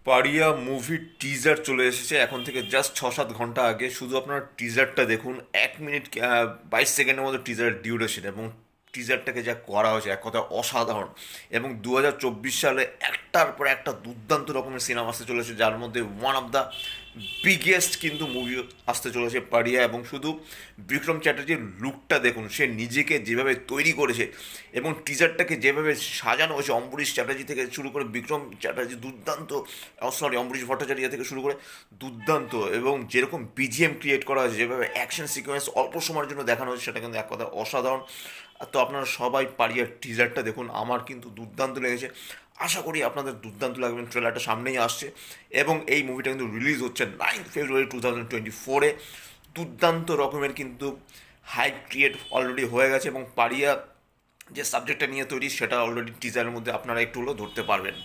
পারিয়া মুভির টিজার চলে এসেছে এখন থেকে জাস্ট 6-7 ঘন্টা আগে। শুধু আপনার টিজারটা দেখুন, 1 মিনিট 22 সেকেন্ডের মতো টিজারের ডিউরেশন, এবং টিজারটাকে যা করা হয়েছে এক কথা অসাধারণ। এবং 2024 সালে একটার পর একটা দুর্দান্ত রকমের সিনেমা আসতে চলেছে, যার মধ্যে ওয়ান অফ দ্য বিগেস্ট কিন্তু মুভি আসতে চলেছে পারিয়া। এবং শুধু বিক্রম চ্যাটার্জির লুকটা দেখুন, সে নিজেকে যেভাবে তৈরি করেছে এবং টিজারটাকে যেভাবে সাজানো হয়েছে, অম্বরীশ চ্যাটার্জি থেকে শুরু করে বিক্রম চ্যাটার্জি দুর্দান্ত, সরি অম্বরীশ ভট্টাচার্য থেকে শুরু করে দুর্দান্ত, এবং যেরকম বিজিএম ক্রিয়েট করা হয়েছে, যেভাবে অ্যাকশন সিকোয়েন্স অল্প সময়ের জন্য দেখানো হয়েছে, সেটা কিন্তু এক কথা অসাধারণ। তো আপনারা সবাই পারিয়ার টিজারটা দেখুন, আমার কিন্তু দুর্দান্ত লেগেছে। আশা করি আপনাদের দুর্দান্ত লাগবে। ট্রেলারটা সামনেই আসছে এবং এই মুভিটা কিন্তু রিলিজ হচ্ছে 9 ফেব্রুয়ারি 2024-এ। দুর্দান্ত রকমের কিন্তু হাইপ ক্রিয়েট অলরেডি হয়ে গেছে, এবং পারিয়া যে সাবজেক্টটা নিয়ে তৈরি সেটা অলরেডি টিজারের মধ্যে আপনারা একটু হলেও ধরতে পারবেন।